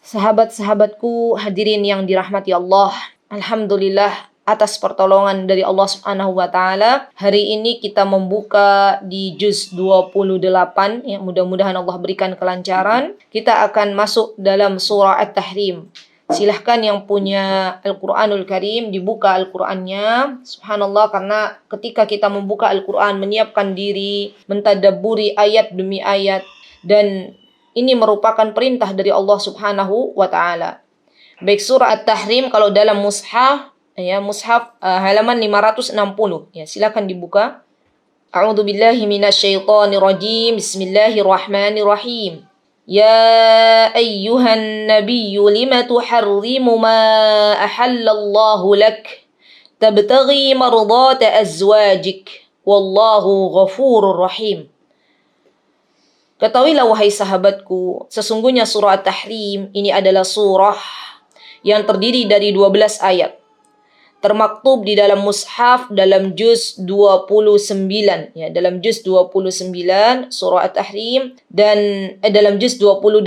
Sahabat-sahabatku, hadirin yang dirahmati Allah, alhamdulillah atas pertolongan dari Allah Subhanahu wa taala. Hari ini kita membuka di juz 28 ya, mudah-mudahan Allah berikan kelancaran. Kita akan masuk dalam surah At-Tahrim. Silahkan yang punya Al-Quranul Karim dibuka Al-Qurannya. Subhanallah, karena ketika kita membuka Al-Quran, menyiapkan diri, mentadabburi ayat demi ayat, dan ini merupakan perintah dari Allah Subhanahu wa taala. Baik, surah At-Tahrim kalau dalam mushaf ya, halaman 560 ya, silakan dibuka. A'udzu billahi minasyaitonir rajim. Bismillahirrahmanirrahim. Ya ayyuhan nabiyyu lima tuharrimu ma ahallallahu lak tabtaghi mardata azwajik wallahu ghafurur rahim. Ketahuilah wahai sahabatku, sesungguhnya surah At-Tahrim ini adalah surah yang terdiri dari 12 ayat. Termaktub di dalam mushaf dalam juz 29 ya, dalam juz 29 surah At-Tahrim, dan dalam juz 28,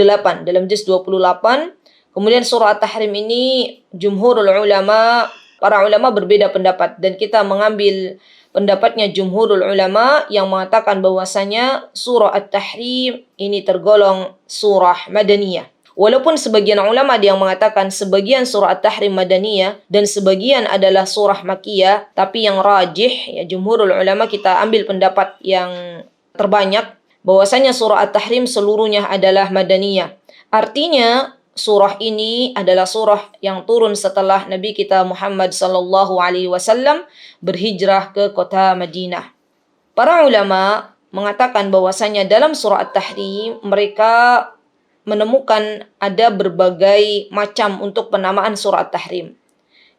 kemudian surah At-Tahrim ini jumhurul ulama, para ulama berbeda pendapat, dan kita mengambil pendapatnya jumhurul ulama yang mengatakan bahwasanya surah At-Tahrim ini tergolong surah Madaniyah. Walaupun sebagian ulama yang mengatakan sebagian surah At-Tahrim Madaniyah dan sebagian adalah surah Makkiyah, tapi yang rajih ya, jumhurul ulama, kita ambil pendapat yang terbanyak bahwasanya surah At-Tahrim seluruhnya adalah Madaniyah. Artinya surah ini adalah surah yang turun setelah Nabi kita Muhammad sallallahu alaihi wasallam berhijrah ke kota Madinah. Para ulama mengatakan bahwasanya dalam surah At-Tahrim mereka menemukan ada berbagai macam untuk penamaan surah At-Tahrim.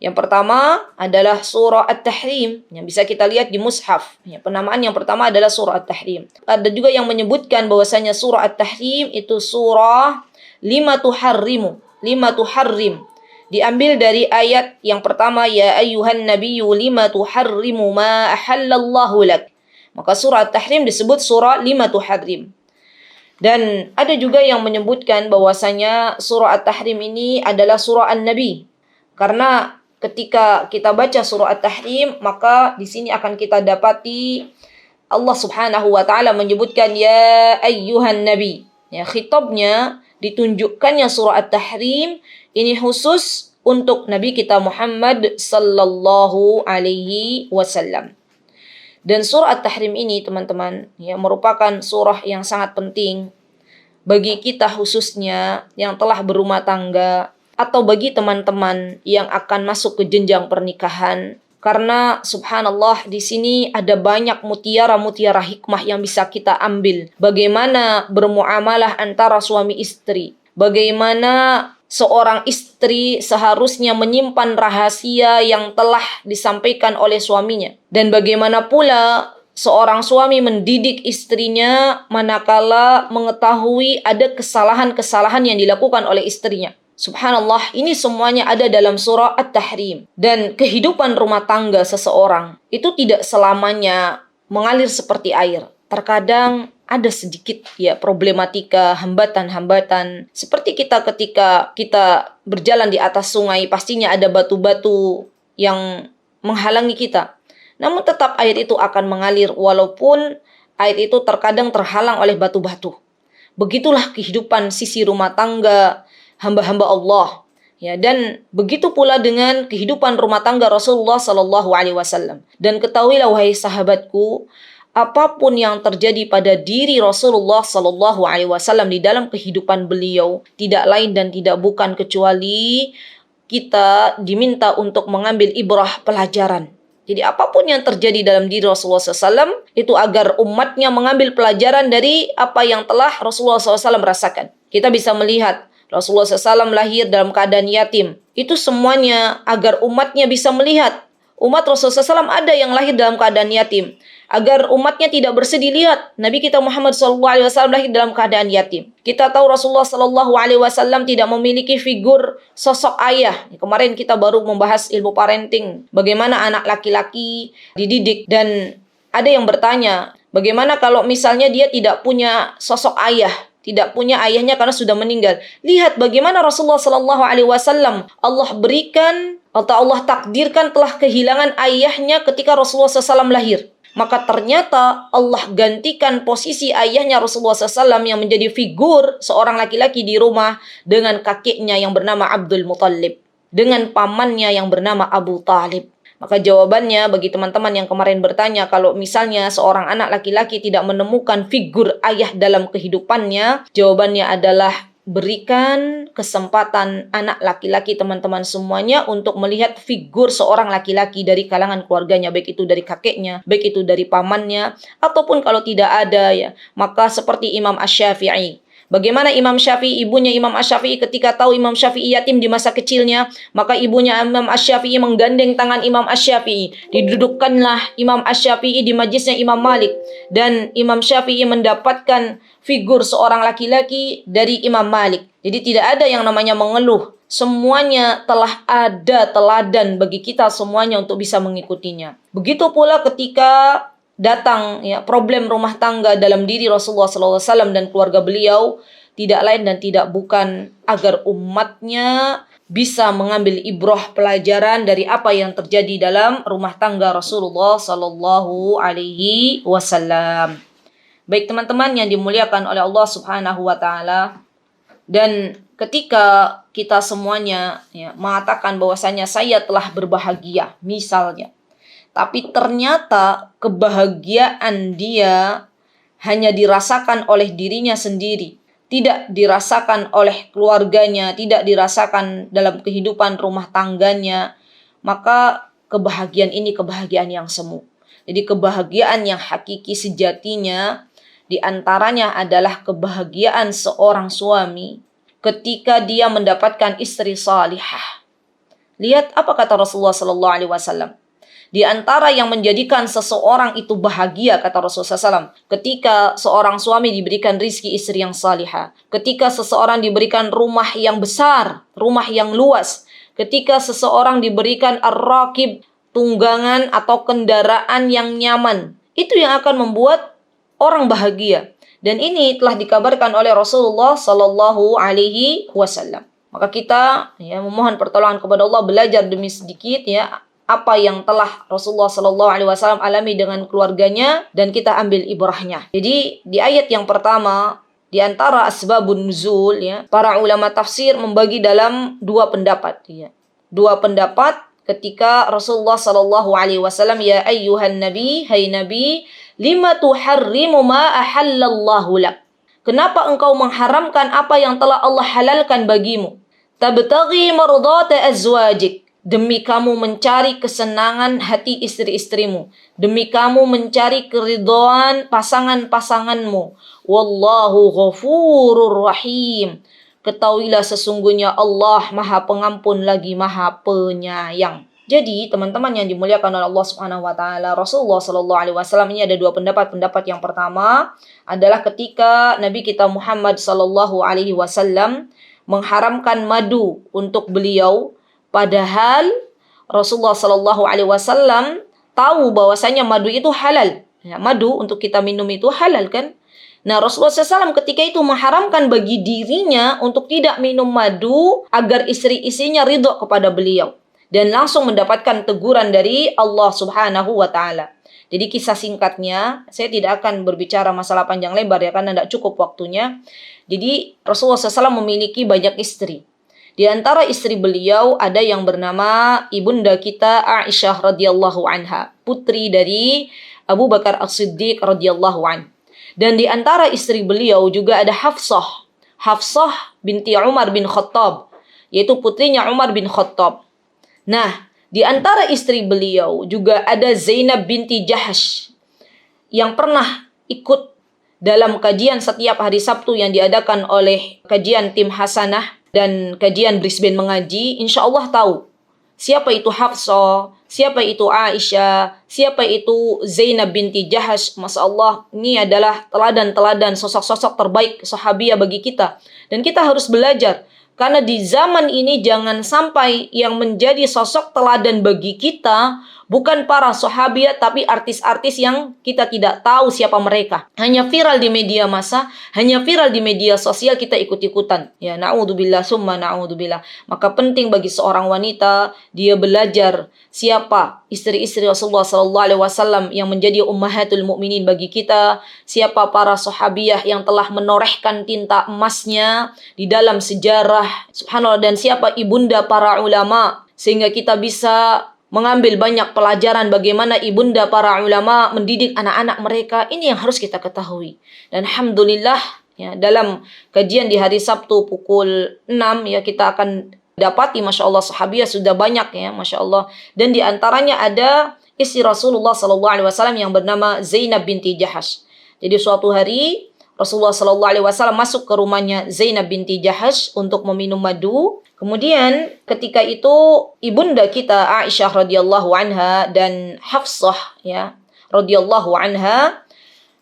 Yang pertama adalah surah At-Tahrim yang bisa kita lihat di mushaf. Ya, penamaan yang pertama adalah surah At-Tahrim. Ada juga yang menyebutkan bahwasanya surah At-Tahrim itu surah lima tuharrim, diambil dari ayat yang pertama, ya ayyuhan nabiyyu lima tuharrimu ma ahallallahu lak. Maka surah At-Tahrim disebut surah lima tuharrim. Dan ada juga yang menyebutkan bahwasanya surah At-Tahrim ini adalah surah An-Nabi, karena ketika kita baca surah At-Tahrim maka di sini akan kita dapati Allah Subhanahu wa taala menyebutkan ya ayyuhan nabi. Ya, khitabnya ditunjukkannya surah At-Tahrim ini khusus untuk Nabi kita Muhammad sallallahu alaihi wasallam. Dan surah At-Tahrim ini teman-teman ya merupakan surah yang sangat penting bagi kita khususnya yang telah berumah tangga atau bagi teman-teman yang akan masuk ke jenjang pernikahan. Karena subhanallah di sini ada banyak mutiara-mutiara hikmah yang bisa kita ambil. Bagaimana bermuamalah antara suami istri. Bagaimana seorang istri seharusnya menyimpan rahasia yang telah disampaikan oleh suaminya. Dan bagaimana pula seorang suami mendidik istrinya manakala mengetahui ada kesalahan-kesalahan yang dilakukan oleh istrinya. Subhanallah, ini semuanya ada dalam surah At-Tahrim. Dan kehidupan rumah tangga seseorang itu tidak selamanya mengalir seperti air. Terkadang ada sedikit ya problematika, hambatan-hambatan. Seperti kita ketika kita berjalan di atas sungai, pastinya ada batu-batu yang menghalangi kita. Namun tetap air itu akan mengalir walaupun air itu terkadang terhalang oleh batu-batu. Begitulah kehidupan sisi rumah tangga hamba-hamba Allah. Ya, dan begitu pula dengan kehidupan rumah tangga Rasulullah sallallahu alaihi wasallam. Dan ketahuilah wahai sahabatku, apapun yang terjadi pada diri Rasulullah sallallahu alaihi wasallam di dalam kehidupan beliau tidak lain dan tidak bukan kecuali kita diminta untuk mengambil ibrah, pelajaran. Jadi apapun yang terjadi dalam diri Rasulullah SAW itu agar umatnya mengambil pelajaran dari apa yang telah Rasulullah SAW rasakan. Kita bisa melihat Rasulullah SAW lahir dalam keadaan yatim. Itu semuanya agar umatnya bisa melihat umat Rasulullah SAW ada yang lahir dalam keadaan yatim. Agar umatnya tidak bersedih, lihat Nabi kita Muhammad SAW lahir dalam keadaan yatim. Kita tahu Rasulullah SAW tidak memiliki figur sosok ayah. Kemarin kita baru membahas ilmu parenting, bagaimana anak laki-laki dididik. Dan ada yang bertanya, bagaimana kalau misalnya dia tidak punya sosok ayah? tidak punya ayahnya karena sudah meninggal. Lihat bagaimana Rasulullah Sallallahu Alaihi Wasallam Allah berikan atau Allah takdirkan telah kehilangan ayahnya ketika Rasulullah SAW lahir. Maka ternyata Allah gantikan posisi ayahnya Rasulullah SAW yang menjadi figur seorang laki-laki di rumah dengan kakeknya yang bernama Abdul Muttalib, dengan pamannya yang bernama Abu Talib. Maka jawabannya bagi teman-teman yang kemarin bertanya, kalau misalnya seorang anak laki-laki tidak menemukan figur ayah dalam kehidupannya, jawabannya adalah berikan kesempatan anak laki-laki teman-teman semuanya untuk melihat figur seorang laki-laki dari kalangan keluarganya, baik itu dari kakeknya, baik itu dari pamannya, ataupun kalau tidak ada ya, maka seperti Imam Asy-Syafi'i. Bagaimana Imam Syafi'i, ibunya Imam Asy-Syafi'i ketika tahu Imam Syafi'i yatim di masa kecilnya, maka ibunya Imam Asy-Syafi'i menggandeng tangan Imam Asy-Syafi'i. Didudukkanlah Imam Asy-Syafi'i di majlisnya Imam Malik. Dan Imam Syafi'i mendapatkan figur seorang laki-laki dari Imam Malik. Jadi tidak ada yang namanya mengeluh. Semuanya telah ada teladan bagi kita semuanya untuk bisa mengikutinya. Begitu pula ketika datang ya problem rumah tangga dalam diri Rasulullah SAW dan keluarga beliau, tidak lain dan tidak bukan agar umatnya bisa mengambil ibrah pelajaran dari apa yang terjadi dalam rumah tangga Rasulullah Sallallahu Alaihi Wasallam. Baik teman-teman yang dimuliakan oleh Allah Subhanahu Wa Taala, dan ketika kita semuanya ya, mengatakan bahwasanya saya telah berbahagia misalnya, tapi ternyata kebahagiaan dia hanya dirasakan oleh dirinya sendiri, tidak dirasakan oleh keluarganya, tidak dirasakan dalam kehidupan rumah tangganya, maka kebahagiaan ini kebahagiaan yang semu. Jadi kebahagiaan yang hakiki sejatinya diantaranya adalah kebahagiaan seorang suami ketika dia mendapatkan istri salihah. Lihat apa kata Rasulullah Sallallahu Alaihi Wasallam. Di antara yang menjadikan seseorang itu bahagia, kata Rasulullah SAW, ketika seorang suami diberikan rizki istri yang salihah, ketika seseorang diberikan rumah yang besar, rumah yang luas, ketika seseorang diberikan ar-rakib, tunggangan atau kendaraan yang nyaman, itu yang akan membuat orang bahagia. Dan ini telah dikabarkan oleh Rasulullah Sallallahu Alaihi Wasallam. Maka kita ya memohon pertolongan kepada Allah, belajar demi sedikit ya apa yang telah Rasulullah Sallallahu Alaihi Wasallam alami dengan keluarganya, dan kita ambil ibrahnya. Jadi di ayat yang pertama, di antara asbabun nuzul ya, para ulama tafsir membagi dalam dua pendapat ya. Dua pendapat ketika Rasulullah Sallallahu Alaihi Wasallam, ya ayyuhan nabi, hai nabi, lima tuharrimu ma ahallallahu lak. Kenapa engkau mengharamkan apa yang telah Allah halalkan bagimu? Tabtaghi mardata azwajik. Demi kamu mencari kesenangan hati istri-istrimu. Demi kamu mencari keridhaan pasangan-pasanganmu. Wallahu ghafurur rahim. Ketahuilah sesungguhnya Allah Maha Pengampun lagi Maha Penyayang. Jadi teman-teman yang dimuliakan oleh Allah Subhanahu Wa Taala, Rasulullah Sallallahu Alaihi Wasallam ini ada dua pendapat. Pendapat yang pertama adalah ketika Nabi kita Muhammad Sallallahu Alaihi Wasallam mengharamkan madu untuk beliau. Padahal Rasulullah Sallallahu Alaihi Wasallam tahu bahwasanya madu itu halal. Ya, madu untuk kita minum itu halal kan? Nah Rasulullah SAW ketika itu mengharamkan bagi dirinya untuk tidak minum madu agar istri-istrinya ridho kepada beliau. Dan langsung mendapatkan teguran dari Allah Subhanahu Wa Taala. Jadi kisah singkatnya, saya tidak akan berbicara masalah panjang lebar ya karena tidak cukup waktunya. Jadi Rasulullah SAW memiliki banyak istri. Di antara istri beliau ada yang bernama ibunda kita Aisyah radhiyallahu anha, putri dari Abu Bakar As-Siddiq radhiyallahu an. Dan di antara istri beliau juga ada Hafsah, Hafsah binti Umar bin Khattab, yaitu putrinya Umar bin Khattab. Nah, di antara istri beliau juga ada Zainab binti Jahash yang pernah ikut dalam kajian setiap hari Sabtu yang diadakan oleh kajian tim Hasanah dan kajian Brisbane mengaji, insya Allah tahu siapa itu Hafsah, siapa itu Aisyah, siapa itu Zainab binti Jahash. Masya Allah, ini adalah teladan-teladan sosok-sosok terbaik sahabiah bagi kita. Dan kita harus belajar. Karena di zaman ini jangan sampai yang menjadi sosok teladan bagi kita Bukan para sahabiat, tapi artis-artis yang kita tidak tahu siapa mereka. Hanya viral di media massa, hanya viral di media sosial, kita ikut-ikutan. Ya, na'udzubillah summa na'udzubillah. Maka penting bagi seorang wanita, dia belajar siapa istri-istri Rasulullah SAW yang menjadi ummahatul mukminin bagi kita, siapa para sahabiah yang telah menorehkan tinta emasnya di dalam sejarah, subhanallah, dan siapa ibunda para ulama, sehingga kita bisa mengambil banyak pelajaran bagaimana ibunda para ulama mendidik anak-anak mereka. Ini yang harus kita ketahui. Dan alhamdulillah, ya, dalam kajian di hari Sabtu pukul 6, ya, kita akan dapati Masya Allah sahabiah sudah banyak, ya, Masya Allah. Dan di antaranya ada istri Rasulullah SAW yang bernama Zainab binti Jahash. Jadi suatu hari Rasulullah SAW masuk ke rumahnya Zainab binti Jahash untuk meminum madu. Kemudian ketika itu ibunda kita Aisyah radhiyallahu anha dan Hafsah, ya, radhiyallahu anha,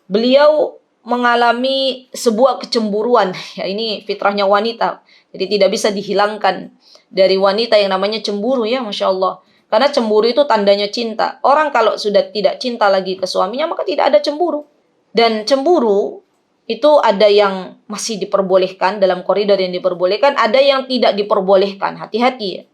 beliau mengalami sebuah kecemburuan. Ya, ini fitrahnya wanita. Jadi tidak bisa dihilangkan dari wanita yang namanya cemburu, ya, Masya Allah. Karena cemburu itu tandanya cinta. Orang kalau sudah tidak cinta lagi ke suaminya, maka tidak ada cemburu. Dan cemburu itu ada yang masih diperbolehkan dalam koridor yang diperbolehkan, ada yang tidak diperbolehkan. Hati-hati, ya.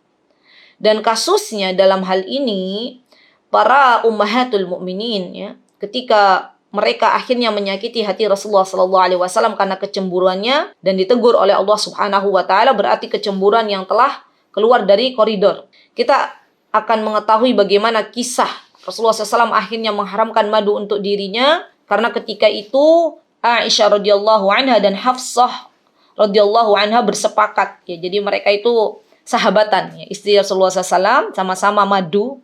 Dan kasusnya dalam hal ini, para ummahatul mukminin, ya, ketika mereka akhirnya menyakiti hati Rasulullah SAW karena kecemburuannya dan ditegur oleh Allah Subhanahu wa taala, berarti kecemburuan yang telah keluar dari koridor. Kita akan mengetahui bagaimana kisah Rasulullah SAW akhirnya mengharamkan madu untuk dirinya, karena ketika itu Aisyah radhiyallahu anha dan Hafsah radhiyallahu anha bersepakat, ya, jadi mereka itu sahabatan, ya, istri Rasulullah SAW, sama-sama madu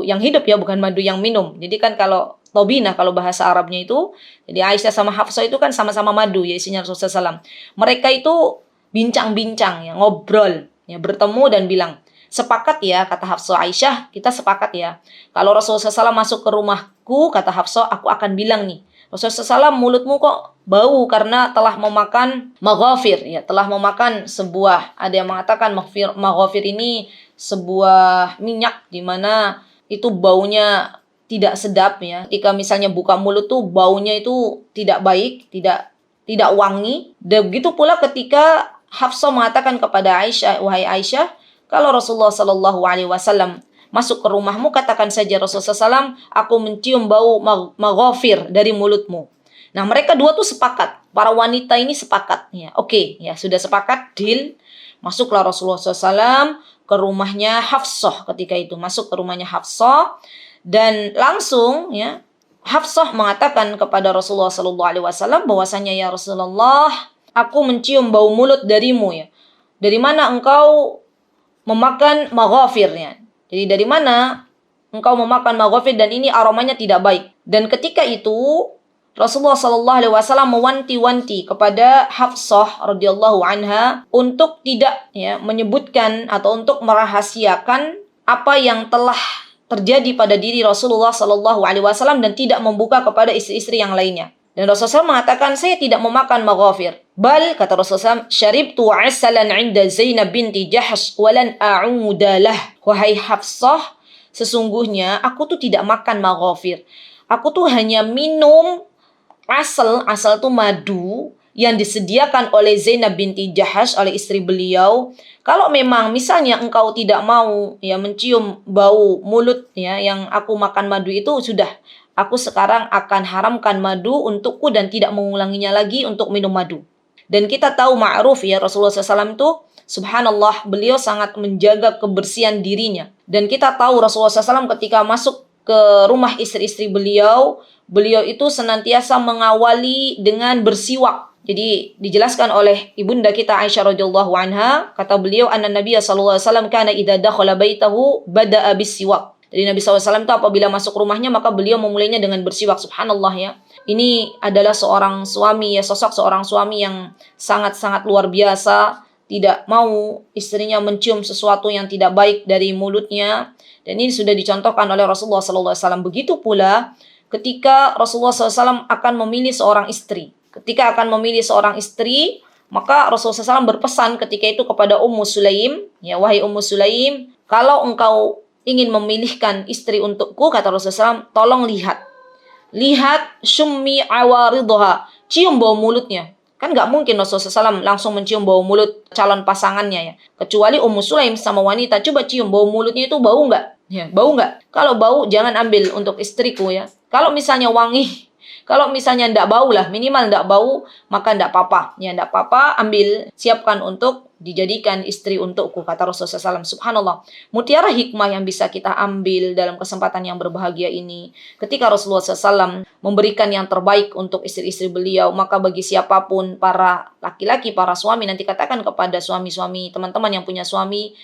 yang hidup, ya, bukan madu yang minum. Jadi kan kalau tobinah, kalau bahasa Arabnya itu, jadi Aisyah sama Hafsah itu kan sama-sama madu, ya, istrinya Rasulullah SAW. Mereka itu bincang-bincang, ya, ngobrol, ya, bertemu dan bilang, sepakat, ya, kata Hafsah, Aisyah, kita sepakat, ya, kalau Rasulullah SAW masuk ke rumahku, kata Hafsah, aku akan bilang nih, Rasulullah SAW, mulutmu kok bau karena telah memakan maghafir, ya, telah memakan sebuah, ada yang mengatakan maghafir ini sebuah minyak di mana itu baunya tidak sedap, ya. Ketika misalnya buka mulut tuh baunya itu tidak baik, tidak wangi. Dan begitu pula ketika Hafsah mengatakan kepada Aisyah, wahai Aisyah, kalau Rasulullah SAW masuk ke rumahmu, katakan saja Rasulullah SAW, aku mencium bau maghafir dari mulutmu. Nah, mereka dua tuh sepakat. Para wanita ini sepakat. Ya, oke, ya, sudah sepakat, deal. Masuklah Rasulullah SAW ke rumahnya Hafsah ketika itu. Masuk ke rumahnya Hafsah. Dan langsung, ya, Hafsah mengatakan kepada Rasulullah SAW bahwasanya, ya Rasulullah, aku mencium bau mulut darimu, ya. Dari mana engkau memakan maghafirnya? Jadi dari mana engkau memakan maghafir dan ini aromanya tidak baik. Dan ketika itu Rasulullah SAW mewanti-wanti kepada Hafsah radhiyallahu anha untuk tidak, ya, menyebutkan atau untuk merahasiakan apa yang telah terjadi pada diri Rasulullah SAW dan tidak membuka kepada istri-istri yang lainnya. Dan Rasulullah SAW mengatakan, saya tidak memakan maghafir. Bal, kata Rasulullah SAW, syaribtu asalan inda Zainab binti Jahash walan a'udalah. Wahai Hafsah, sesungguhnya aku tuh tidak makan maghafir. Aku tuh hanya minum asal tuh madu yang disediakan oleh Zainab binti Jahash, oleh istri beliau. Kalau memang misalnya engkau tidak mau, ya, mencium bau mulut, ya, yang aku makan madu itu, sudah, aku sekarang akan haramkan madu untukku dan tidak mengulanginya lagi untuk minum madu. Dan kita tahu ma'ruf, ya, Rasulullah SAW itu, subhanallah, beliau sangat menjaga kebersihan dirinya. Dan kita tahu Rasulullah SAW ketika masuk ke rumah istri-istri beliau itu senantiasa mengawali dengan bersiwak. Jadi dijelaskan oleh ibunda kita Aisyah radhiyallahu anha, kata beliau, anna Nabiya sallallahu alaihi wasallam kana idza dakhala baitahu bada'a bis-siwak. Jadi Nabi SAW itu apabila masuk rumahnya maka beliau memulainya dengan bersiwak. Subhanallah, ya. Ini adalah seorang suami, ya, sosok seorang suami yang sangat-sangat luar biasa. Tidak mau istrinya mencium sesuatu yang tidak baik dari mulutnya. Dan ini sudah dicontohkan oleh Rasulullah SAW. Begitu pula ketika Rasulullah SAW akan memilih seorang istri. Ketika akan memilih seorang istri, maka Rasulullah SAW berpesan ketika itu kepada Ummu Sulaim, ya, wahai Ummu Sulaim, kalau engkau ingin memilihkan istri untukku, kata Rasulullah SAW, tolong lihat. Lihat syummi awaridha, cium bau mulutnya. Kan nggak mungkin Rasulullah SAW langsung mencium bau mulut calon pasangannya ya. Kecuali Ummu Sulaim sama wanita, coba cium bau mulutnya itu bau nggak? Ya, bau nggak? Kalau bau jangan ambil untuk istriku ya. Kalau misalnya wangi, kalau misalnya ndak bau lah, minimal ndak bau, maka ndak apa-apa. Ya ndak apa-apa, ambil, siapkan untuk dijadikan istri untukku, kata Rasulullah SAW. Subhanallah. Mutiara hikmah yang bisa kita ambil dalam kesempatan yang berbahagia ini. Ketika Rasulullah SAW memberikan yang terbaik untuk istri-istri beliau, maka bagi siapapun, para laki-laki, para suami, nanti katakan kepada suami-suami, teman-teman yang punya suami,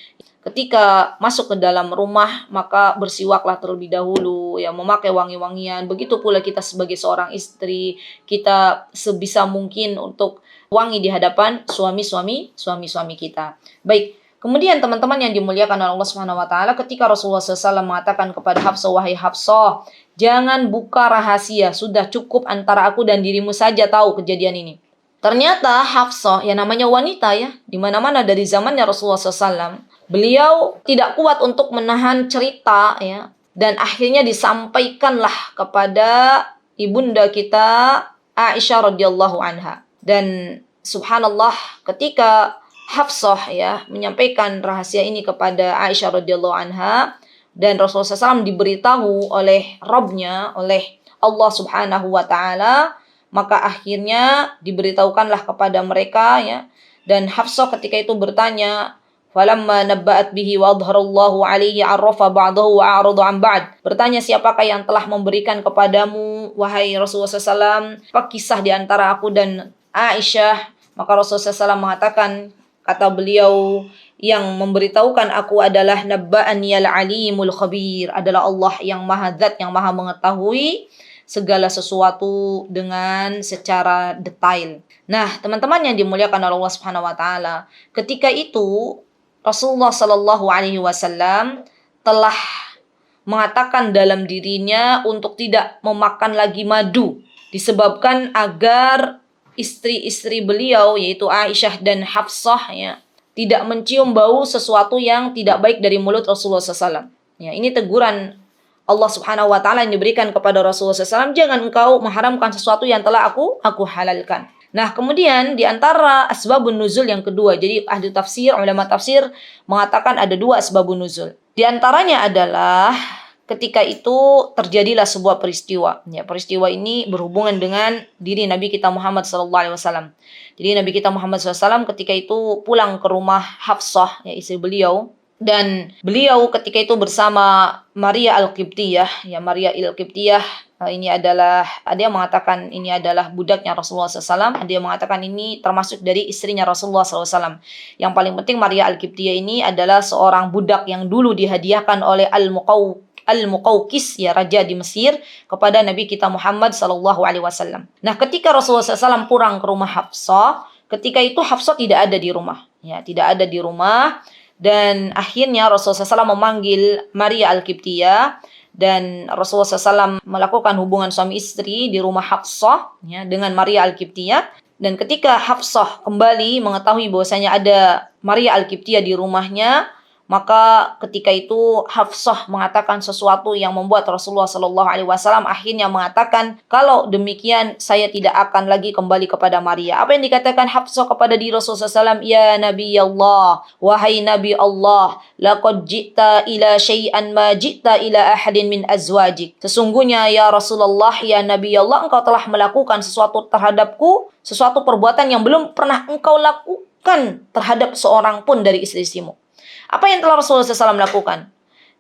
ketika masuk ke dalam rumah, maka bersiwaklah terlebih dahulu, ya, memakai wangi-wangian. Begitu pula kita sebagai seorang istri, kita sebisa mungkin untuk wangi di hadapan suami-suami kita. Baik, kemudian teman-teman yang dimuliakan oleh Allah Subhanahu wa taala, ketika Rasulullah SAW mengatakan kepada Hafsah, wahai Hafsah, jangan buka rahasia, sudah cukup antara aku dan dirimu saja tahu kejadian ini. Ternyata Hafsah, yang namanya wanita ya, di mana-mana dari zamannya Rasulullah SAW, beliau tidak kuat untuk menahan cerita ya, dan akhirnya disampaikanlah kepada ibunda kita Aisyah radhiyallahu anha. Dan subhanallah, ketika Hafsah ya menyampaikan rahasia ini kepada Aisyah radhiyallahu anha, dan Rasulullah SAW diberitahu oleh Rabbnya, oleh Allah Subhanahu wa taala, maka akhirnya diberitahukanlah kepada mereka ya. Dan Hafsah ketika itu bertanya, falamma nabba'at bihi wa adharallahu alaihi arrafa ba'dahu wa a'radu an ba'd. Bertanya, siapakah yang telah memberikan kepadamu wahai Rasulullah SAW apa kisah di antara aku dan Aisyah? Maka Rasulullah SAW mengatakan, kata beliau, yang memberitahukan aku adalah nabba'aniyal alimul khabir, adalah Allah yang maha zat, yang maha mengetahui segala sesuatu dengan secara detail. Nah, teman-teman yang dimuliakan oleh Allah Subhanahu wa taala, ketika itu Rasulullah Shallallahu alaihi wasallam telah mengatakan dalam dirinya untuk tidak memakan lagi madu, disebabkan agar istri-istri beliau yaitu Aisyah dan Hafsah ya tidak mencium bau sesuatu yang tidak baik dari mulut Rasulullah SAW. Ya, ini teguran Allah Subhanahu wa taala yang diberikan kepada Rasulullah SAW, jangan engkau mengharamkan sesuatu yang telah aku halalkan. Nah, kemudian di antara asbabun nuzul yang kedua, jadi ahli tafsir, ulama tafsir mengatakan ada dua asbabun nuzul. Di antaranya adalah ketika itu terjadilah sebuah peristiwa. Ya, peristiwa ini berhubungan dengan diri Nabi kita Muhammad SAW. Jadi Nabi kita Muhammad SAW ketika itu pulang ke rumah Hafsah, ya, istri beliau. Dan beliau ketika itu bersama Maria Al-Qibtiyah. Ya, Maria Al-Qibtiyah ini adalah, ada yang mengatakan ini adalah budaknya Rasulullah SAW. Ada yang mengatakan ini termasuk dari istrinya Rasulullah SAW. Yang paling penting Maria Al-Qibtiyah ini adalah seorang budak yang dulu dihadiahkan oleh Al-Muqawqis, ya, raja di Mesir, kepada Nabi kita Muhammad SAW. Nah, ketika Rasulullah SAW pulang ke rumah Hafsah, ketika itu Hafsah tidak ada di rumah. Ya, tidak ada di rumah. Dan akhirnya Rasulullah SAW memanggil Maria Al-Qibtiyah, dan Rasulullah SAW melakukan hubungan suami istri di rumah Hafsah ya, dengan Maria Al-Qibtiyah. Dan ketika Hafsah kembali mengetahui bahwasanya ada Maria Al-Qibtiyah di rumahnya, maka ketika itu Hafsah mengatakan sesuatu yang membuat Rasulullah SAW akhirnya mengatakan, kalau demikian saya tidak akan lagi kembali kepada Maria. Apa yang dikatakan Hafsah kepada diri Rasulullah SAW? Ya Nabi Allah, wahai Nabi Allah, laqad ji'ta ila syai'an ma ji'ta ila ahadin min azwajik. Sesungguhnya ya Rasulullah, ya Nabi Allah, engkau telah melakukan sesuatu terhadapku, sesuatu perbuatan yang belum pernah engkau lakukan terhadap seorang pun dari istri-istrimu. Apa yang telah Rasulullah SAW lakukan?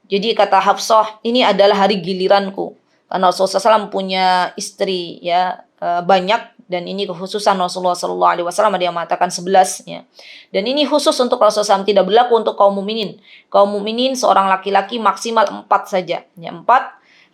Jadi kata Hafsah, ini adalah hari giliranku. Karena Rasulullah SAW punya istri ya banyak, dan ini kekhususan Rasulullah SAW. Ada yang mengatakan 11 ya. Dan ini khusus untuk Rasulullah SAW, tidak berlaku untuk kaum mukminin. Kaum mukminin seorang laki-laki maksimal 4 saja. Ya, 4.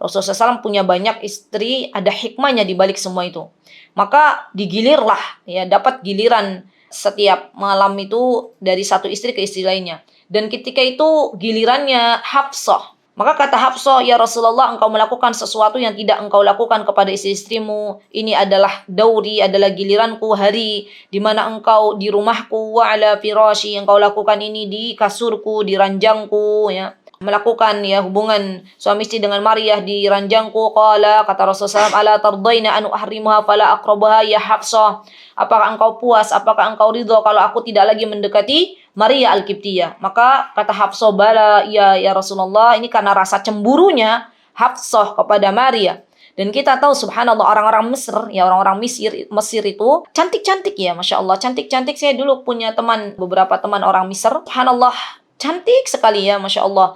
Rasulullah SAW punya banyak istri, ada hikmahnya di balik semua itu. Maka digilirlah ya, dapat giliran setiap malam itu dari satu istri ke istri lainnya. Dan ketika itu gilirannya Hafsah. Maka kata Hafsah, ya Rasulullah, engkau melakukan sesuatu yang tidak engkau lakukan kepada istri-istrimu. Ini adalah dauri, adalah giliranku, hari di mana engkau di rumahku, wa ala firashi, engkau lakukan ini di kasurku, di ranjangku ya. melakukan ya hubungan suami istri dengan Maryah di ranjangku. Qala, kata Rasulullah SAW, ala tardaina an uhrimuha fala aqrabaha ya Hafsah. Apakah engkau puas, apakah engkau ridho kalau aku tidak lagi mendekati Maria Al-Qibtiyah? Maka kata Hafsah, bala ya Rasulullah, ini karena rasa cemburunya Hafsah kepada Maria. Dan kita tahu subhanallah orang-orang Mesir, ya orang-orang Mesir itu cantik-cantik ya, Masya Allah, cantik-cantik. Saya dulu punya beberapa teman orang Mesir, subhanallah, cantik sekali ya, Masya Allah.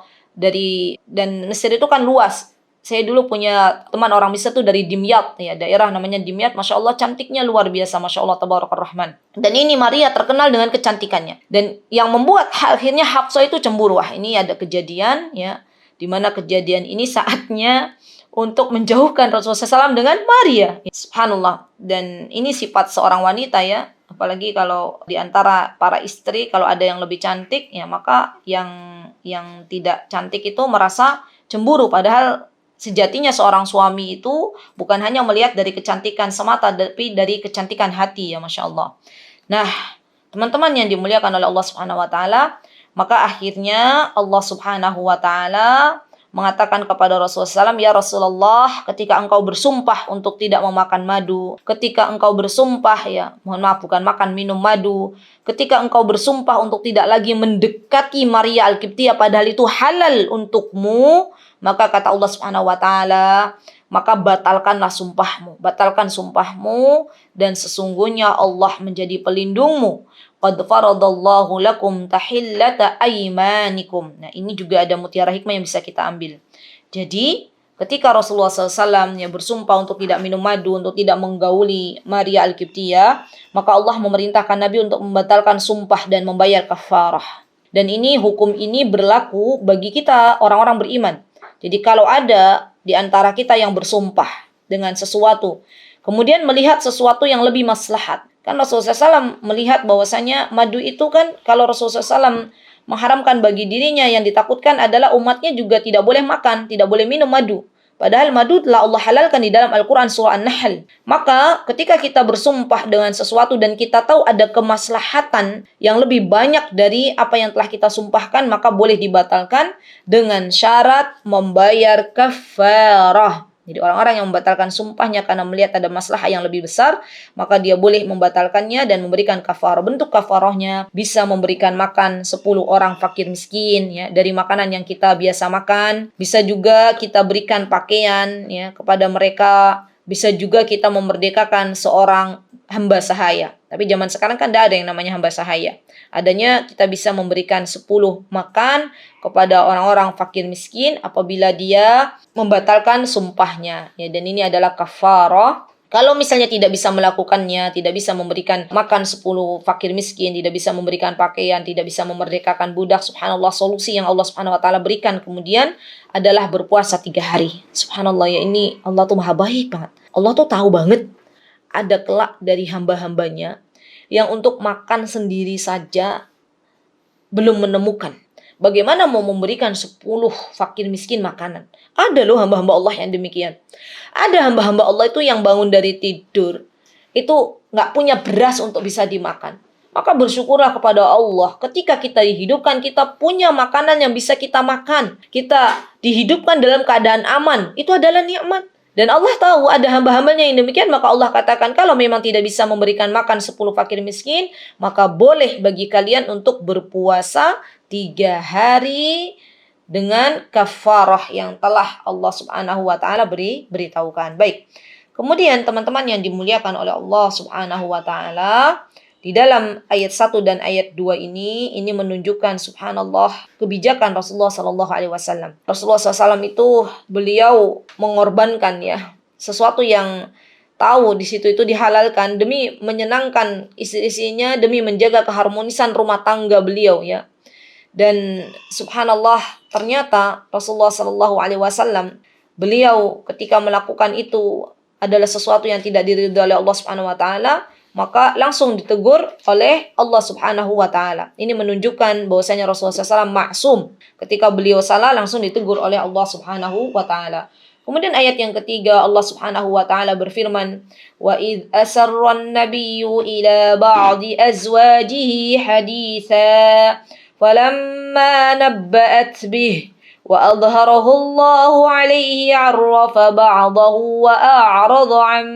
Dan Mesir itu kan luas. Saya dulu punya teman orang Mesir itu dari Dimyat, ya daerah namanya Dimyat, Masya Allah cantiknya luar biasa, Masya Allah Tabarakar Rahman. Dan ini Maria terkenal dengan kecantikannya. Dan yang membuat akhirnya Hafsah itu cemburu. Wah, ini ada kejadian ya, dimana kejadian ini saatnya untuk menjauhkan Rasulullah SAW dengan Maria. Subhanallah. Dan ini sifat seorang wanita ya. Apalagi kalau di antara para istri, kalau ada yang lebih cantik, ya maka yang tidak cantik itu merasa cemburu. Padahal sejatinya seorang suami itu bukan hanya melihat dari kecantikan semata, tapi dari kecantikan hati ya, Masya Allah. Nah, teman-teman yang dimuliakan oleh Allah Subhanahu Wa Taala, maka akhirnya Allah Subhanahu Wa Taala mengatakan kepada Rasulullah SAW, ya Rasulullah, ketika engkau bersumpah untuk tidak memakan madu, ketika engkau bersumpah ya, mohon maaf bukan makan minum madu, ketika engkau bersumpah untuk tidak lagi mendekati Maria Al-Qibtiyah padahal itu halal untukmu, maka kata Allah Subhanahu Wa Taala, maka batalkan sumpahmu dan sesungguhnya Allah menjadi pelindungmu. Qad faradallahu lakum tahillata aymanikum. Nah, ini juga ada mutiara hikmah yang bisa kita ambil. Jadi, ketika Rasulullah SAW bersumpah untuk tidak minum madu, untuk tidak menggauli Maria Al-Qibtiyah, maka Allah memerintahkan Nabi untuk membatalkan sumpah dan membayar kafarah. Dan hukum ini berlaku bagi kita orang-orang beriman. Jadi kalau ada di antara kita yang bersumpah dengan sesuatu, kemudian melihat sesuatu yang lebih maslahat. Kan Rasulullah SAW melihat bahwasanya madu itu kan kalau Rasulullah SAW mengharamkan bagi dirinya, yang ditakutkan adalah umatnya juga tidak boleh makan, tidak boleh minum madu. Padahal madu telah Allah halalkan di dalam Al-Quran surah An-Nahl. Maka ketika kita bersumpah dengan sesuatu dan kita tahu ada kemaslahatan yang lebih banyak dari apa yang telah kita sumpahkan, maka boleh dibatalkan dengan syarat membayar kafarah. Jadi orang-orang yang membatalkan sumpahnya karena melihat ada masalah yang lebih besar, maka dia boleh membatalkannya dan memberikan kafarah. Bentuk kafarahnya bisa memberikan makan 10 orang fakir miskin ya dari makanan yang kita biasa makan. Bisa juga kita berikan pakaian ya kepada mereka. Bisa juga kita memerdekakan seorang hamba sahaya. Tapi zaman sekarang kan tidak ada yang namanya hamba sahaya. Adanya kita bisa memberikan 10 makan kepada orang-orang fakir miskin apabila dia membatalkan sumpahnya. Ya, dan ini adalah kafarah. Kalau misalnya tidak bisa melakukannya, tidak bisa memberikan makan 10 fakir miskin, tidak bisa memberikan pakaian, tidak bisa memerdekakan budak, subhanallah, solusi yang Allah Subhanahu Wa Taala berikan kemudian adalah berpuasa 3 hari. Subhanallah ya, ini Allah tuh maha baik banget. Allah tuh tahu banget ada kelak dari hamba-hambanya yang untuk makan sendiri saja belum menemukan. Bagaimana mau memberikan 10 fakir miskin makanan? Ada loh hamba-hamba Allah yang demikian. Ada hamba-hamba Allah itu yang bangun dari tidur, itu nggak punya beras untuk bisa dimakan. Maka bersyukurlah kepada Allah. Ketika kita dihidupkan, kita punya makanan yang bisa kita makan. Kita dihidupkan dalam keadaan aman. Itu adalah nikmat. Dan Allah tahu ada hamba-hambanya yang demikian, maka Allah katakan kalau memang tidak bisa memberikan makan 10 fakir miskin, maka boleh bagi kalian untuk berpuasa 3 hari dengan kafarah yang telah Allah Subhanahu Wa Taala beritahukan. Baik. Kemudian teman-teman yang dimuliakan oleh Allah Subhanahu Wa Taala, di dalam ayat 1 dan ayat 2 ini menunjukkan subhanallah kebijakan Rasulullah SAW. Rasulullah SAW itu beliau mengorbankan ya sesuatu yang tahu di situ itu dihalalkan demi menyenangkan istri-istrinya, demi menjaga keharmonisan rumah tangga beliau ya. Dan subhanallah ternyata Rasulullah SAW beliau ketika melakukan itu adalah sesuatu yang tidak diridhai oleh Allah Subhanahu Wa Taala, maka langsung ditegur oleh Allah Subhanahu Wa Taala. Ini menunjukkan bahwasanya Rasulullah SAW maksum. Ketika beliau salah langsung ditegur oleh Allah Subhanahu Wa Taala. Kemudian ayat yang ketiga Allah Subhanahu Wa Taala berfirman, wa id asarran nabiyyu ila ba'di azwajihi haditha falamma nabba'at bih Wa adharahu Allahu alaihi arrafa ba'dahu wa a'rada 'an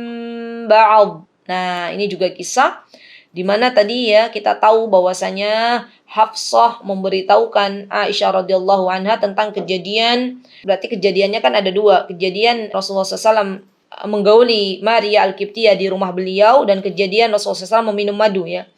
ba'd. Nah, ini juga kisah di mana tadi ya kita tahu bahwasanya Hafsah memberitahukan Aisyah radhiyallahu anha tentang kejadian. Berarti kejadiannya kan ada dua. Kejadian Rasulullah SAW menggauli Maria Al-Qibtiyah di rumah beliau dan kejadian Rasulullah SAW meminum madu ya.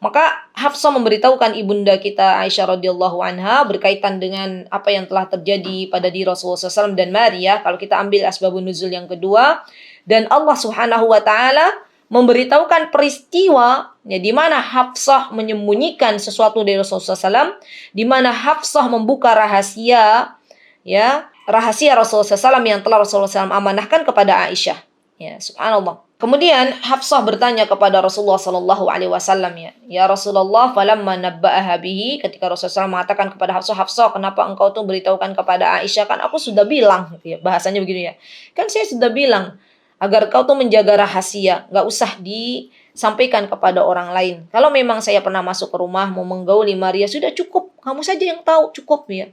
Maka Hafsah memberitahukan ibunda kita Aisyah radhiyallahu anha berkaitan dengan apa yang telah terjadi pada diri Rasulullah SAW dan Maria. Kalau kita ambil asbabun nuzul yang kedua, dan Allah Subhanahu wa taala memberitahukan peristiwa ya, di mana Hafsah menyembunyikan sesuatu dari Rasulullah SAW, di mana Hafsah membuka rahasia ya, rahasia Rasulullah SAW yang telah Rasulullah SAW amanahkan kepada Aisyah. Ya, subhanallah. Kemudian Hafsah bertanya kepada Rasulullah sallallahu alaihi wasallam ya Rasulullah, falamma nabba'aha bihi, ketika Rasulullah SAW mengatakan kepada Hafsah, Hafsah, kenapa engkau tuh beritahukan kepada Aisyah, kan aku sudah bilang ya, bahasanya begini ya. Kan saya sudah bilang agar kau tuh menjaga rahasia, enggak usah disampaikan kepada orang lain. Kalau memang saya pernah masuk ke rumah mau menggauli Maria, sudah cukup, kamu saja yang tahu, cukup ya.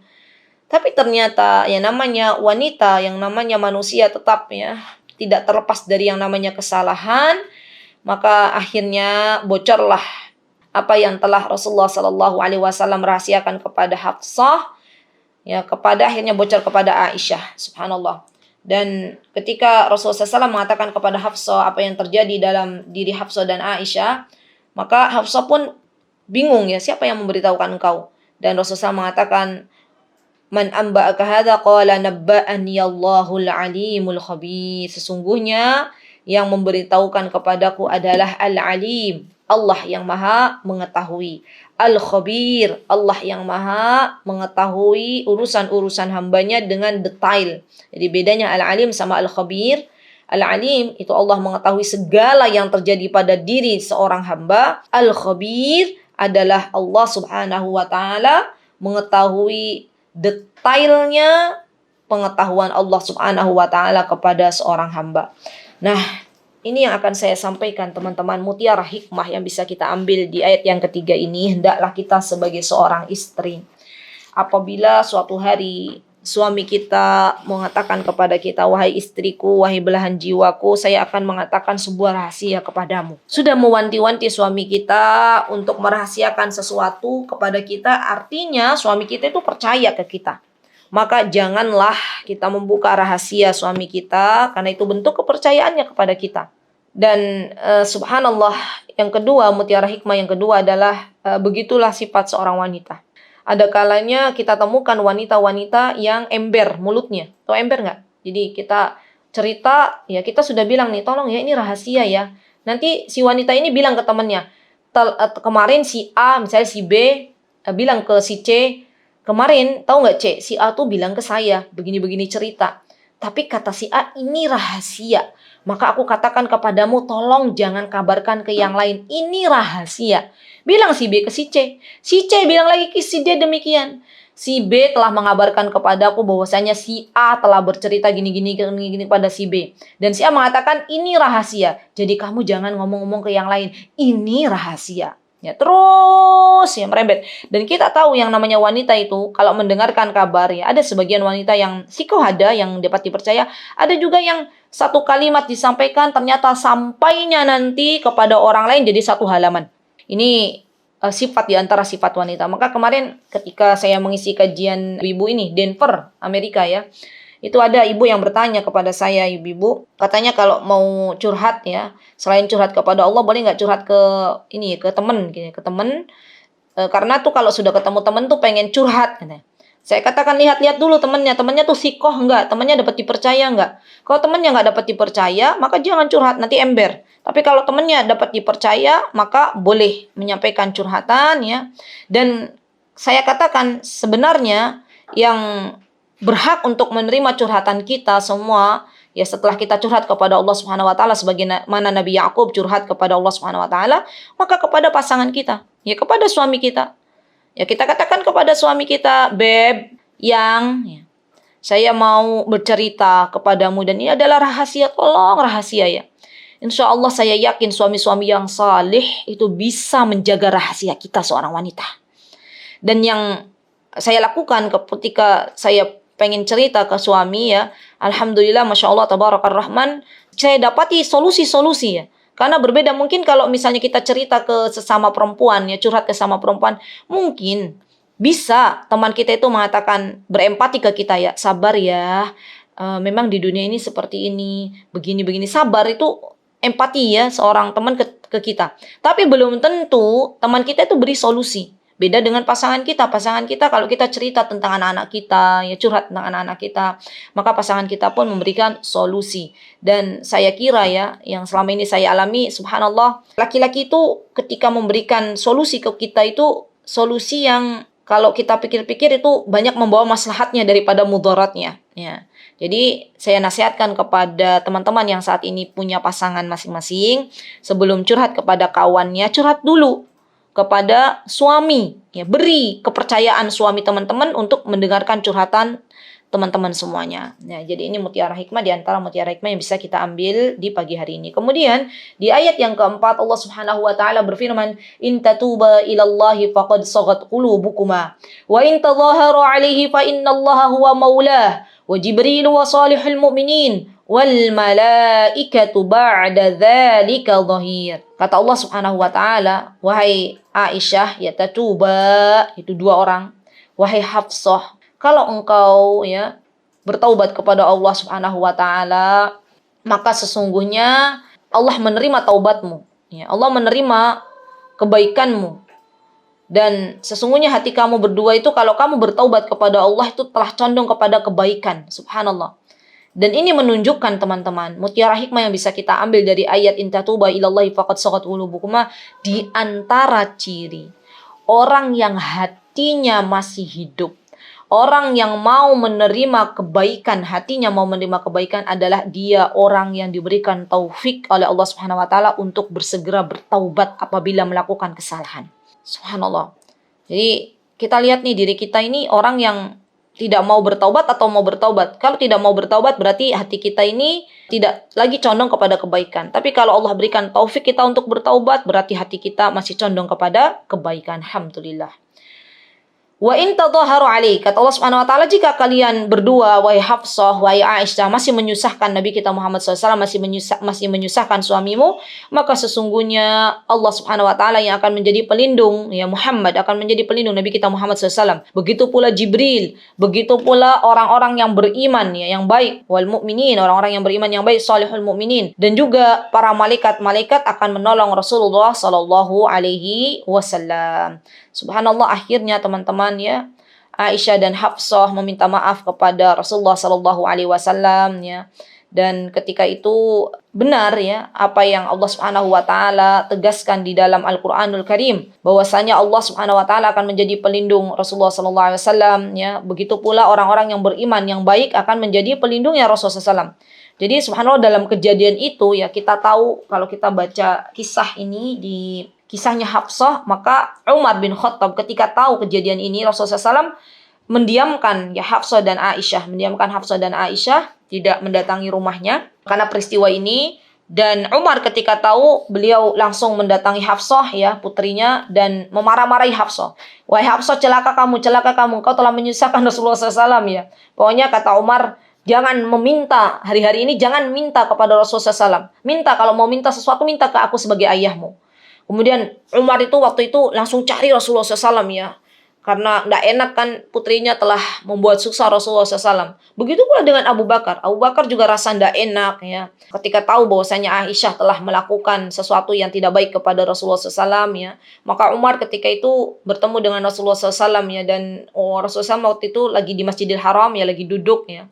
Tapi ternyata yang namanya wanita, yang namanya manusia tetap ya tidak terlepas dari yang namanya kesalahan, maka akhirnya bocorlah apa yang telah Rasulullah Sallallahu Alaihi Wasallam rahasiakan kepada Hafsah, ya akhirnya bocor kepada Aisyah, subhanallah. Dan ketika Rasulullah SAW mengatakan kepada Hafsah apa yang terjadi dalam diri Hafsah dan Aisyah, maka Hafsah pun bingung ya, siapa yang memberitahukan engkau? Dan Rasulullah SAW mengatakan, Man amba'aka hadza qala nabba'ani Allahul alimul khabir. Sesungguhnya yang memberitahukan kepadaku adalah Al-Alim, Allah yang Maha mengetahui. Al-Khabir, Allah yang Maha mengetahui urusan-urusan hambanya dengan detail. Jadi bedanya Al-Alim sama Al-Khabir. Al-Alim itu Allah mengetahui segala yang terjadi pada diri seorang hamba. Al-Khabir adalah Allah Subhanahu wa taala mengetahui detailnya pengetahuan Allah Subhanahu wa taala kepada seorang hamba. Nah, ini yang akan saya sampaikan teman-teman, mutiara hikmah yang bisa kita ambil di ayat yang ketiga ini. Hendaklah kita sebagai seorang istri, apabila suatu hari suami kita mengatakan kepada kita, wahai istriku, wahai belahan jiwaku, saya akan mengatakan sebuah rahasia kepadamu. Sudah mewanti-wanti suami kita untuk merahasiakan sesuatu kepada kita, artinya suami kita itu percaya ke kita. Maka janganlah kita membuka rahasia suami kita, karena itu bentuk kepercayaannya kepada kita. Dan subhanallah, yang kedua, mutiara hikmah yang kedua adalah begitulah sifat seorang wanita. Ada kalanya kita temukan wanita-wanita yang ember mulutnya. Tahu ember nggak? Jadi kita cerita, ya kita sudah bilang nih, tolong ya ini rahasia ya. Nanti si wanita ini bilang ke temannya, kemarin si A, misalnya si B, bilang ke si C, kemarin tahu nggak C, si A tuh bilang ke saya, begini-begini cerita. Tapi kata si A, ini rahasia. Maka aku katakan kepadamu, tolong jangan kabarkan ke yang lain. Ini rahasia. Bilang si B ke si C. Si C bilang lagi ke si D demikian. Si B telah mengabarkan kepadaku bahwasanya si A telah bercerita gini-gini pada si B. Dan si A mengatakan ini rahasia. Jadi kamu jangan ngomong-ngomong ke yang lain. Ini rahasia. Ya, terus ya merembet. Dan kita tahu yang namanya wanita itu kalau mendengarkan kabar ya, ada sebagian wanita yang sikohada yang dapat dipercaya, ada juga yang satu kalimat disampaikan ternyata sampainya nanti kepada orang lain jadi satu halaman. Ini sifat di antara sifat wanita. Maka kemarin ketika saya mengisi kajian ibu ini Denver, Amerika ya, itu ada ibu yang bertanya kepada saya, ibu-ibu, katanya kalau mau curhat ya, selain curhat kepada Allah, boleh nggak curhat ke ini, ke teman, ke teman, karena tuh kalau sudah ketemu teman tuh pengen curhat. Gitu. Saya katakan lihat-lihat dulu temannya tuh sikoh nggak, temannya dapat dipercaya nggak. Kalau temannya nggak dapat dipercaya, maka jangan curhat, nanti ember. Tapi kalau temannya dapat dipercaya, maka boleh menyampaikan curhatan ya. Dan saya katakan sebenarnya yang berhak untuk menerima curhatan kita semua ya setelah kita curhat kepada Allah Subhanahu wa taala sebagaimana Nabi Yakub curhat kepada Allah Subhanahu wa taala, maka kepada pasangan kita, ya kepada suami kita. Ya kita katakan kepada suami kita, Beb, yang ya, saya mau bercerita kepadamu dan ini adalah rahasia, tolong rahasia ya. Insya Allah saya yakin suami-suami yang saleh itu bisa menjaga rahasia kita seorang wanita. Dan yang saya lakukan ketika saya pengen cerita ke suami ya. Alhamdulillah, Masya Allah, Tabarakar Rahman, saya dapati solusi-solusi ya. Karena berbeda mungkin kalau misalnya kita cerita ke sesama perempuan ya, curhat ke sesama perempuan, mungkin bisa teman kita itu mengatakan, berempati ke kita ya, sabar ya, memang di dunia ini seperti ini, begini-begini, sabar itu empati ya seorang teman ke kita. Tapi belum tentu teman kita itu beri solusi. Beda dengan pasangan kita. Pasangan kita kalau kita cerita tentang anak-anak kita, ya curhat tentang anak-anak kita, maka pasangan kita pun memberikan solusi. Dan saya kira ya, yang selama ini saya alami, subhanallah, laki-laki itu ketika memberikan solusi ke kita itu solusi yang kalau kita pikir-pikir itu banyak membawa maslahatnya daripada mudaratnya. Ya. Jadi saya nasihatkan kepada teman-teman yang saat ini punya pasangan masing-masing, sebelum curhat kepada kawannya, curhat dulu kepada suami. Ya, beri kepercayaan suami teman-teman untuk mendengarkan curhatan teman-teman semuanya. Ya, jadi ini mutiara hikmah di antara mutiara hikmah yang bisa kita ambil di pagi hari ini. Kemudian di ayat yang keempat Allah Subhanahu wa taala berfirman, "In tatuba ilallahi faqad sagat qulubukuma wa in tadhaharu alaihi fa innallaha huwa maulah wa Jibril wa salihul mu'minin wal malaikatu ba'da dzalika dhahir." Kata Allah Subhanahu wa taala, wahai Aisyah, ya tatuba, itu dua orang. Wahai Hafsah, kalau engkau ya bertaubat kepada Allah Subhanahu wa taala, maka sesungguhnya Allah menerima taubatmu. Ya, Allah menerima kebaikanmu. Dan sesungguhnya hati kamu berdua itu kalau kamu bertaubat kepada Allah itu telah condong kepada kebaikan. Subhanallah. Dan ini menunjukkan teman-teman, mutiara hikmah yang bisa kita ambil dari ayat in tatuba ilallahi faqad sagat qulubukuma, di antara ciri orang yang hatinya masih hidup, orang yang mau menerima kebaikan, hatinya mau menerima kebaikan adalah dia orang yang diberikan taufik oleh Allah Subhanahu wa taala untuk bersegera bertaubat apabila melakukan kesalahan. Subhanallah. Jadi kita lihat nih, diri kita ini orang yang tidak mau bertaubat atau mau bertaubat. Kalau tidak mau bertaubat berarti hati kita ini tidak lagi condong kepada kebaikan. Tapi kalau Allah berikan taufik kita untuk bertaubat, berarti hati kita masih condong kepada kebaikan. Alhamdulillah. Wa in tadhaharu alaih, kata Allah Subhanahu wa taala, jika kalian berdua, wahai Hafsah, wahai Aisyah, masih menyusahkan Nabi kita Muhammad SAW, masih menyusahkan suamimu, maka sesungguhnya Allah Subhanahu wa taala yang akan menjadi pelindung, ya Muhammad akan menjadi pelindung Nabi kita Muhammad SAW. Begitu pula Jibril, begitu pula orang-orang yang beriman ya, yang baik, wal mukminin, orang-orang yang beriman yang baik, salihul mukminin, dan juga para malaikat-malaikat akan menolong Rasulullah sallallahu alaihi wasallam. Subhanallah, akhirnya teman-teman ya, Aisyah dan Hafsah meminta maaf kepada Rasulullah sallallahu alaihi wasallam ya. Dan ketika itu benar ya apa yang Allah Subhanahu wa taala tegaskan di dalam Al-Qur'anul Karim, bahwasanya Allah Subhanahu wa taala akan menjadi pelindung Rasulullah sallallahu alaihi wasallam ya. Begitu pula orang-orang yang beriman yang baik akan menjadi pelindungnya Rasulullah sallallahu. Jadi subhanallah, dalam kejadian itu ya kita tahu, kalau kita baca kisah ini di kisahnya Hafsah, maka Umar bin Khattab ketika tahu kejadian ini, Rasulullah SAW mendiamkan ya Hafsah dan Aisyah, tidak mendatangi rumahnya karena peristiwa ini. Dan Umar ketika tahu, beliau langsung mendatangi Hafsah ya putrinya dan memarah-marahi Hafsah. Wahai Hafsah, celaka kamu, kau telah menyusahkan Rasulullah SAW ya. Pokoknya kata Umar, jangan meminta hari-hari ini, jangan minta kepada Rasulullah SAW. Minta, kalau mau minta sesuatu, minta ke aku sebagai ayahmu. Kemudian Umar itu waktu itu langsung cari Rasulullah SAW ya. Karena tidak enak kan putrinya telah membuat susah Rasulullah SAW. Begitu pula dengan Abu Bakar. Abu Bakar juga rasa tidak enak ya. Ketika tahu bahwasanya Aisyah telah melakukan sesuatu yang tidak baik kepada Rasulullah SAW ya. Maka Umar ketika itu bertemu dengan Rasulullah SAW ya. Dan Rasulullah SAW waktu itu lagi di Masjidil Haram ya, lagi duduk ya.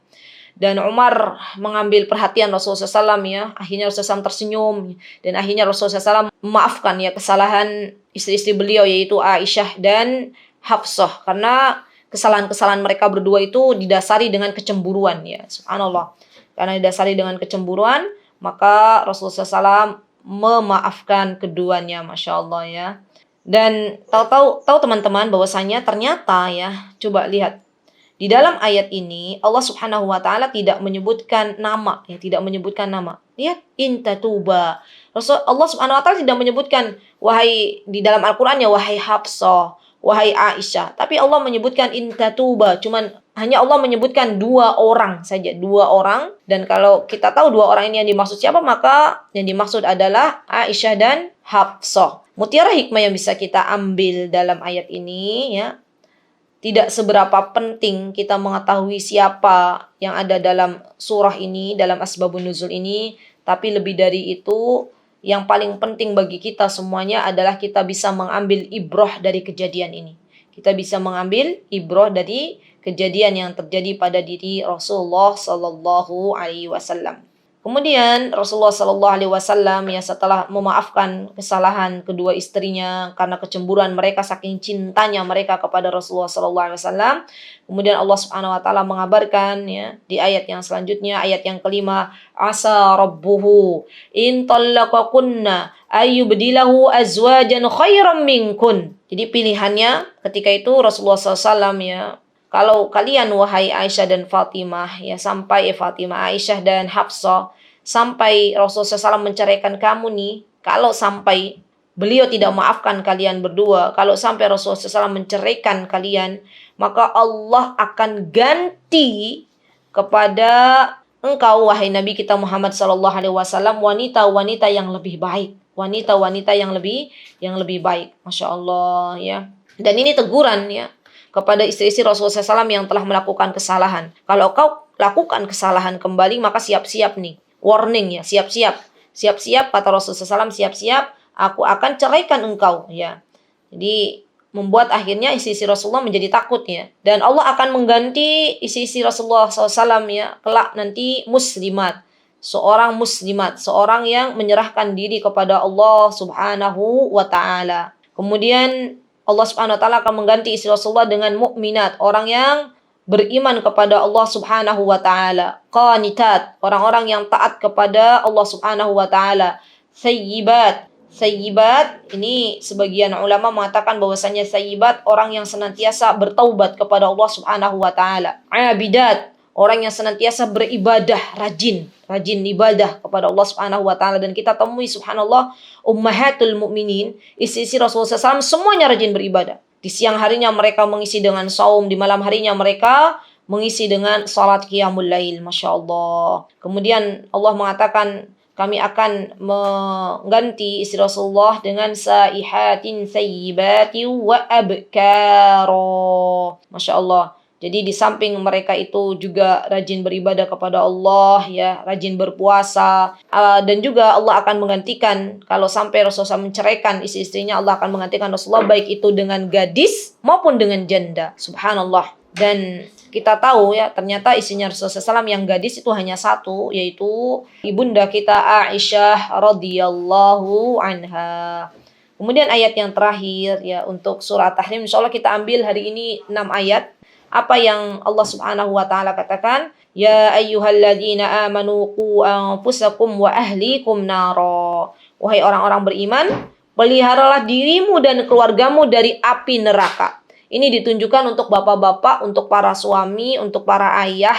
Dan Umar mengambil perhatian Rasulullah SAW ya. Akhirnya Rasulullah SAW tersenyum. Dan akhirnya Rasulullah SAW memaafkan ya kesalahan istri-istri beliau, yaitu Aisyah dan Hafsah. Karena kesalahan-kesalahan mereka berdua itu didasari dengan kecemburuan ya. Subhanallah. Karena didasari dengan kecemburuan, maka Rasulullah SAW memaafkan keduanya. Masya Allah ya. Dan tahu teman-teman bahwasanya ternyata ya, coba lihat. Di dalam ayat ini Allah Subhanahu wa taala tidak menyebutkan nama ya, tidak menyebutkan nama. Lihat, in tatuba. Allah Subhanahu wa taala tidak menyebutkan wahai, di dalam Al-Qur'an ya, wahai Hafsah, wahai Aisyah. Tapi Allah menyebutkan in tatuba, cuman hanya Allah menyebutkan 2 orang saja, 2 orang. Dan kalau kita tahu 2 orang ini yang dimaksud siapa, maka yang dimaksud adalah Aisyah dan Hafsah. Mutiara hikmah yang bisa kita ambil dalam ayat ini, ya, tidak seberapa penting kita mengetahui siapa yang ada dalam surah ini, dalam asbabun nuzul ini, tapi lebih dari itu, yang paling penting bagi kita semuanya adalah kita bisa mengambil ibrah dari kejadian ini. Kita bisa mengambil ibrah dari kejadian yang terjadi pada diri Rasulullah Sallallahu Alaihi Wasallam. Kemudian Rasulullah Sallallahu Alaihi Wasallam ya setelah memaafkan kesalahan kedua istrinya karena kecemburuan mereka saking cintanya mereka kepada Rasulullah Sallallahu Alaihi Wasallam, kemudian Allah Subhanahu Wa Taala mengabarkan ya di ayat yang selanjutnya, ayat yang kelima, asa rabbuhu in talaqakunna ayyubdilahu azwajan khairam minkun. Jadi pilihannya ketika itu Rasulullah SAW ya, kalau kalian wahai Aisyah dan Fatimah ya, sampai Fatimah, Aisyah dan Hafsah, sampai Rasulullah SAW menceraikan kamu nih, kalau sampai beliau tidak maafkan kalian berdua, kalau sampai Rasulullah SAW menceraikan kalian, maka Allah akan ganti kepada engkau wahai Nabi kita Muhammad SAW wanita-wanita yang lebih baik, wanita-wanita yang lebih baik. Masya Allah ya. Dan ini teguran ya kepada istri-istri Rasulullah SAW yang telah melakukan kesalahan. Kalau kau lakukan kesalahan kembali, maka siap-siap nih. Warning ya, siap-siap. Siap-siap, kata Rasulullah SAW, siap-siap, aku akan ceraikan engkau. Ya. Jadi, membuat akhirnya istri-istri Rasulullah menjadi takut ya. Dan Allah akan mengganti istri-istri Rasulullah SAW ya, kelak nanti muslimat. Seorang muslimat, seorang yang menyerahkan diri kepada Allah Subhanahu wa Ta'ala. Kemudian Allah Subhanahu Wa Ta'ala akan mengganti istri Rasulullah dengan mukminat, orang yang beriman kepada Allah Subhanahu Wa Ta'ala. Qanitat, orang-orang yang taat kepada Allah Subhanahu Wa Ta'ala. Sayyibat, sayyibat, ini sebagian ulama mengatakan bahwasanya sayyibat orang yang senantiasa bertaubat kepada Allah Subhanahu Wa Ta'ala. Abidat, orang yang senantiasa beribadah, rajin ibadah kepada Allah Subhanahu Wa Ta'ala. Dan kita temui subhanallah ummahatul mukminin, istri-istri Rasulullah SAW semuanya rajin beribadah. Di siang harinya mereka mengisi dengan saum, di malam harinya mereka mengisi dengan salat qiyamul lail. Masya Allah. Kemudian Allah mengatakan kami akan mengganti istri Rasulullah dengan saihatin sayyibati wa abkaro. Masya Allah. Jadi di samping mereka itu juga rajin beribadah kepada Allah ya, rajin berpuasa, dan juga Allah akan menggantikan kalau sampai Rasulullah menceraikan istri-istrinya, Allah akan menggantikan Rasulullah baik itu dengan gadis maupun dengan janda. Subhanallah. Dan kita tahu ya, ternyata istrinya Rasulullah SAW yang gadis itu hanya satu, yaitu ibunda kita Aisyah radhiyallahu anha. Kemudian ayat yang terakhir ya untuk surah Tahrim, insyaallah kita ambil hari ini 6 ayat. Apa yang Allah Subhanahu wa Ta'ala katakan, ya ayyuhalladzina amanu qu anfusakum wa ahlikum nara. Wahai orang-orang beriman, peliharalah dirimu dan keluargamu dari api neraka. Ini ditunjukkan untuk bapak-bapak, untuk para suami, untuk para ayah.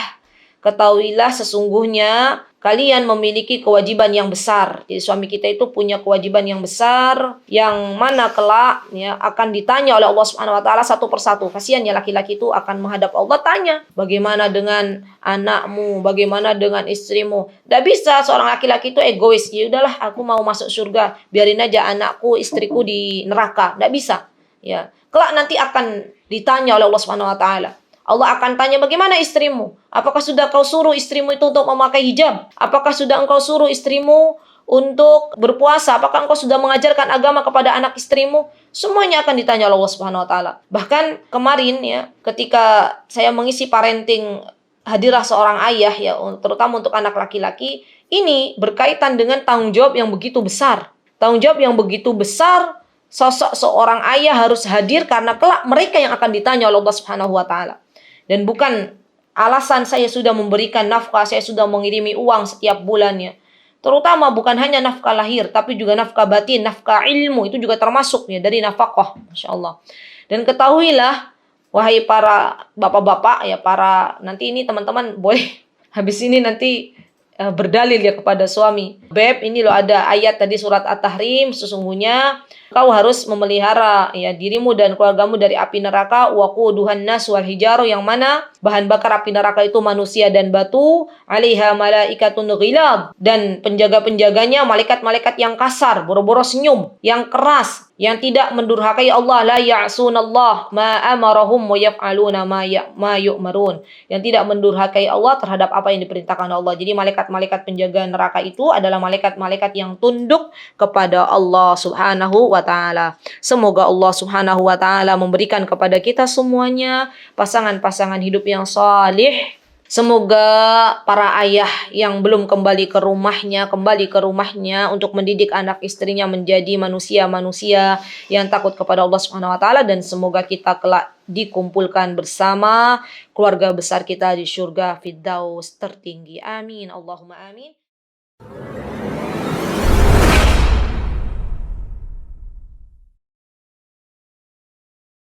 Ketahuilah sesungguhnya kalian memiliki kewajiban yang besar. Jadi suami kita itu punya kewajiban yang besar, yang mana kelak ya akan ditanya oleh Allah Subhanahu Wa Taala satu persatu. Kasihan ya laki-laki itu akan menghadap Allah tanya, bagaimana dengan anakmu, bagaimana dengan istrimu. Tidak bisa seorang laki-laki itu egois. Ya udahlah, aku mau masuk surga, biarin aja anakku, istriku di neraka. Tidak bisa. Ya, kelak nanti akan ditanya oleh Allah Subhanahu Wa Taala. Allah akan tanya, bagaimana istrimu? Apakah sudah kau suruh istrimu itu untuk memakai hijab? Apakah sudah engkau suruh istrimu untuk berpuasa? Apakah engkau sudah mengajarkan agama kepada anak istrimu? Semuanya akan ditanya oleh Allah Subhanahu Wa Taala. Bahkan kemarin ya, ketika saya mengisi parenting hadirah seorang ayah ya, terutama untuk anak laki-laki, ini berkaitan dengan tanggung jawab yang begitu besar. Tanggung jawab yang begitu besar, sosok seorang ayah harus hadir karena kelak mereka yang akan ditanya oleh Allah Subhanahu Wa Taala. Dan bukan alasan saya sudah memberikan nafkah, saya sudah mengirimi uang setiap bulannya. Terutama bukan hanya nafkah lahir, tapi juga nafkah batin, nafkah ilmu, itu juga termasuk ya dari nafkah. Masya Allah. Dan ketahuilah, wahai para bapak-bapak, ya para, nanti ini teman-teman boleh habis ini nanti berdalil ya kepada suami. Beb, ini loh ada ayat tadi surat At-Tahrim, sesungguhnya Kau harus memelihara ya dirimu dan keluargamu dari api neraka, waquduhan nas wal hijaru, yang mana bahan bakar api neraka itu manusia dan batu, 'alaiha malaikatun ghilab, dan penjaga-penjaganya malaikat-malaikat yang kasar, boro-boro senyum, yang keras, yang tidak mendurhakai Allah, la ya'sunallah ma amarahum wa yaf'aluna ma yu'marun, yang tidak mendurhakai Allah terhadap apa yang diperintahkan Allah. Jadi malaikat-malaikat penjaga neraka itu adalah malaikat-malaikat yang tunduk kepada Allah Subhanahu wa taala. Semoga Allah Subhanahu wa taala memberikan kepada kita semuanya pasangan-pasangan hidup yang salih. Semoga para ayah yang belum kembali ke rumahnya untuk mendidik anak istrinya menjadi manusia-manusia yang takut kepada Allah Subhanahu wa taala, dan semoga kita kelak dikumpulkan bersama keluarga besar kita di surga Firdaus tertinggi. Amin. Allahumma amin.